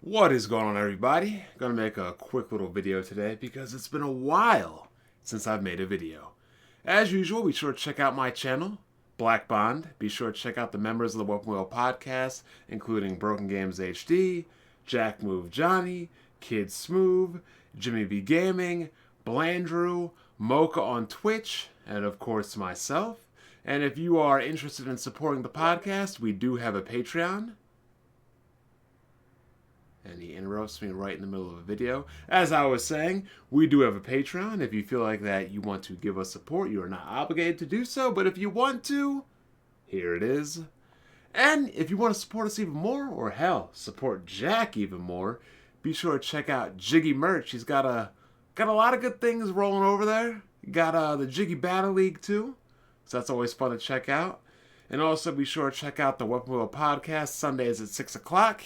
What is going on, everybody? Gonna make a quick little video today because it's been a while since I've made a video. As usual, be sure to check out my channel, Black Bond. Be sure to check out the members of the Weapon Wheel podcast, including Broken Games HD, Jack Move Johnny, Kid Smooth, Jimmy B Gaming, Blandrew, Mocha on Twitch, and of course myself. And if you are interested in supporting the podcast, we do have a Patreon. And he interrupts me right in the middle of a video. As I was saying, we do have a Patreon. If you feel like that you want to give us support, you are not obligated to do so. But if you want to, here it is. And if you want to support us even more, or hell, support Jack even more, be sure to check out Jiggy Merch. He's got a lot of good things rolling over there. Got the Jiggy Battle League too, so that's always fun to check out. And also be sure to check out the Weapon Wheel podcast Sundays at 6 o'clock.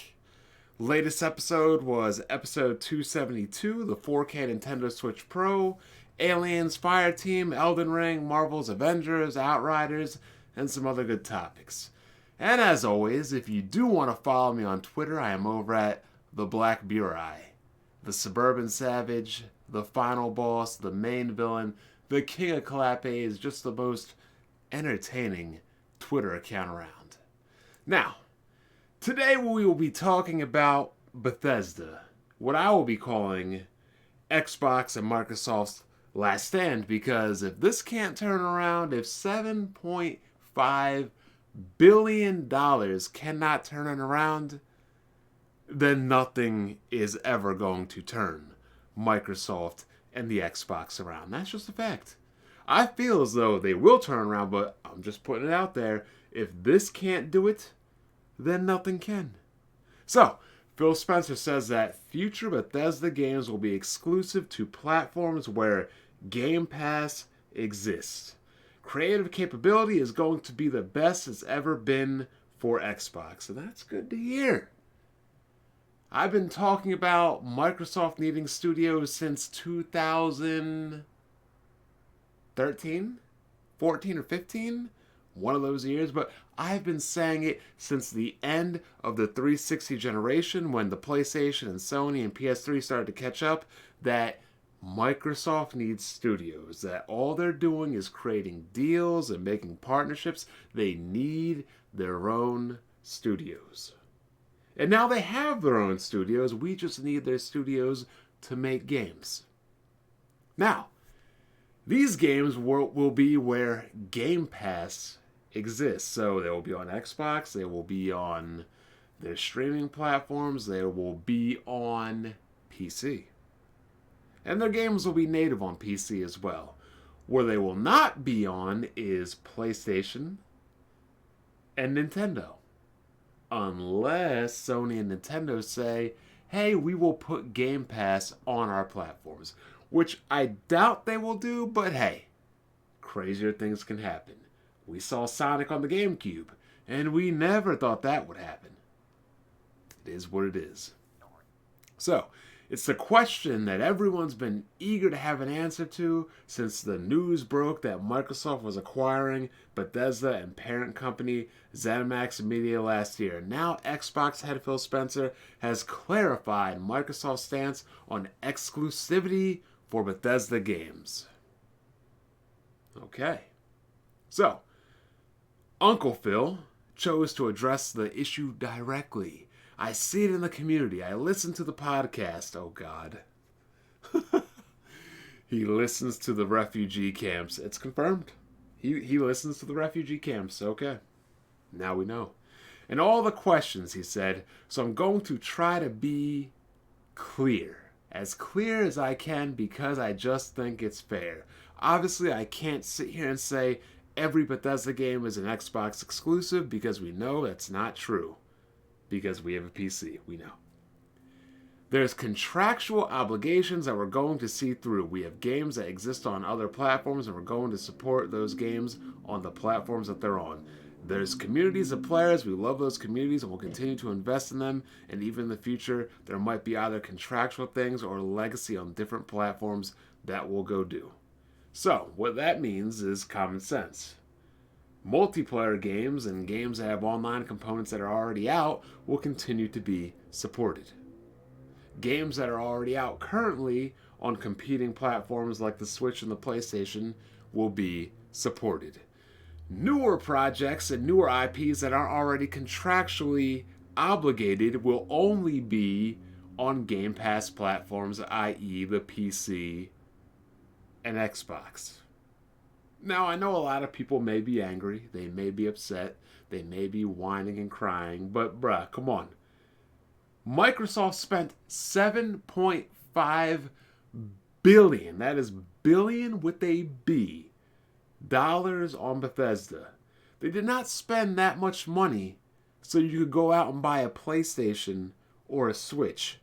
Latest episode was episode 272, the 4K Nintendo Switch Pro, Aliens, Fireteam, Elden Ring, Marvel's Avengers, Outriders, and some other good topics. And as always, if you do want to follow me on Twitter, I am over at the Black Burai, the Suburban Savage, the Final Boss, the main villain, the King of Calape is just the most entertaining Twitter account around. Now, today we will be talking about Bethesda, what I will be calling Xbox and Microsoft's last stand, because if this can't turn around, if $7.5 billion cannot turn it around, then nothing is ever going to turn Microsoft and the Xbox around. That's just a fact. I feel as though they will turn around, but I'm just putting it out there. If this can't do it, then nothing can. So, Phil Spencer says that future Bethesda games will be exclusive to platforms where Game Pass exists. Creative capability is going to be the best it's ever been for Xbox, and that's good to hear. I've been talking about Microsoft needing studios since 2013, 14 or 15, one of those years, but I've been saying it since the end of the 360 generation, when the PlayStation and Sony and PS3 started to catch up, that Microsoft needs studios, that all they're doing is creating deals and making partnerships. They need their own studios. And now they have their own studios. We just need their studios to make games. Now, these games will be where Game Pass exists. So they will be on Xbox, they will be on their streaming platforms, they will be on PC. And their games will be native on PC as well. Where they will not be on is PlayStation and Nintendo. Unless Sony and Nintendo say, hey, we will put Game Pass on our platforms. Which I doubt they will do, but hey, crazier things can happen. We saw Sonic on the GameCube, and we never thought that would happen. It is what it is. So, it's the question that everyone's been eager to have an answer to since the news broke that Microsoft was acquiring Bethesda and parent company ZeniMax Media last year. Now Xbox head Phil Spencer has clarified Microsoft's stance on exclusivity for Bethesda games. Okay. So, Uncle Phil chose to address the issue directly. I see it in the community. I listen to the podcast. Oh, God. He listens to the refugee camps. It's confirmed. He listens to the refugee camps. Okay. Now we know. And all the questions, he said. So I'm going to try to be clear. As clear as I can, because I just think it's fair. Obviously, I can't sit here and say every Bethesda game is an Xbox exclusive, because we know that's not true. Because we have a PC, we know. There's contractual obligations that we're going to see through. We have games that exist on other platforms, and we're going to support those games on the platforms that they're on. There's communities of players. We love those communities, and we'll continue to invest in them. And even in the future, there might be either contractual things or legacy on different platforms that we'll go do. So, what that means is common sense. Multiplayer games and games that have online components that are already out will continue to be supported. games that are already out currently on competing platforms like the Switch and the PlayStation will be supported. Newer projects and newer IPs that aren't already contractually obligated will only be on Game Pass platforms, i.e., the PC and Xbox. Now, I know a lot of people may be angry, they may be upset, they may be whining and crying, but bruh, come on. Microsoft spent $7.5 billion, that is billion with a B, dollars on Bethesda. They did not spend that much money so you could go out and buy a PlayStation or a Switch.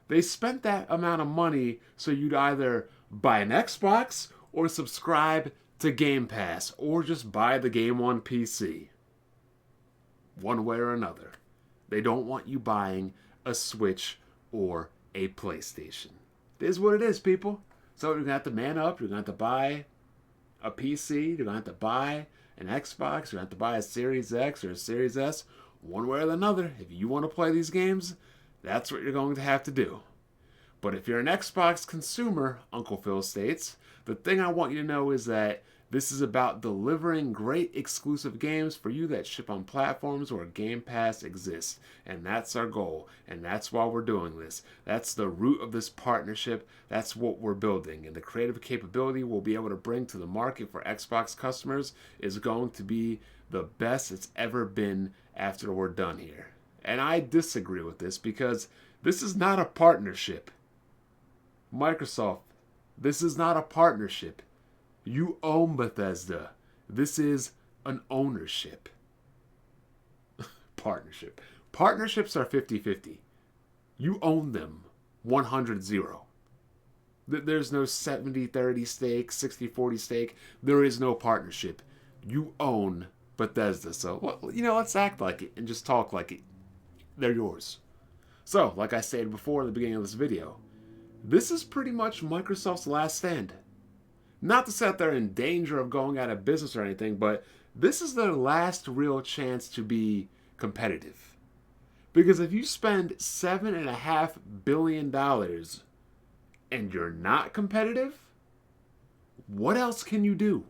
They spent that amount of money so you'd either buy an Xbox or subscribe to Game Pass or just buy the game on PC. One way or another. They don't want you buying a Switch or a PlayStation. It is what it is, people. So you're going to have to man up. You're going to have to buy a PC. You're going to have to buy an Xbox. You're going to have to buy a Series X or a Series S. One way or another. If you want to play these games, that's what you're going to have to do. But if you're an Xbox consumer, Uncle Phil states, the thing I want you to know is that this is about delivering great exclusive games for you that ship on platforms where Game Pass exists. And that's our goal. And that's why we're doing this. That's the root of this partnership. That's what we're building. And the creative capability we'll be able to bring to the market for Xbox customers is going to be the best it's ever been after we're done here. And I disagree with this because this is not a partnership. Microsoft, this is not a partnership. You own Bethesda. This is an ownership. Partnership. Partnerships are 50-50. You own them 100-0. There's no 70-30 stake, 60-40 stake. There is no partnership. You own Bethesda. So, well, let's act like it and just talk like it. They're yours. So, like I stated before at the beginning of this video, this is pretty much Microsoft's last stand. Not to say that they're in danger of going out of business or anything, but this is their last real chance to be competitive. Because if you spend $7.5 billion and you're not competitive, what else can you do?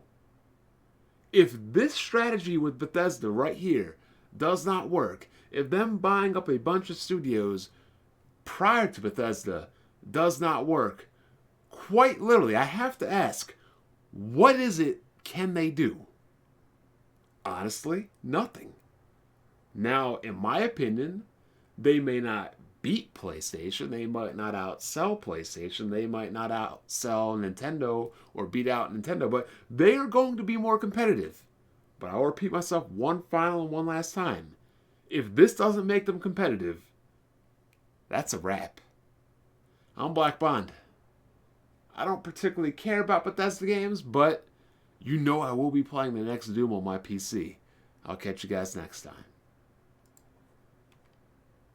If this strategy with Bethesda right here does not work, if them buying up a bunch of studios prior to Bethesda does not work, quite literally, I have to ask, what is it can they do? Honestly, nothing. Now, in my opinion, they may not beat PlayStation. They might not outsell PlayStation. They might not outsell Nintendo or beat out Nintendo, but they are going to be more competitive. But I'll repeat myself one final and one last time. If this doesn't make them competitive, that's a wrap. I'm Black Bond. I don't particularly care about Bethesda games, but I will be playing the next Doom on my PC. I'll catch you guys next time.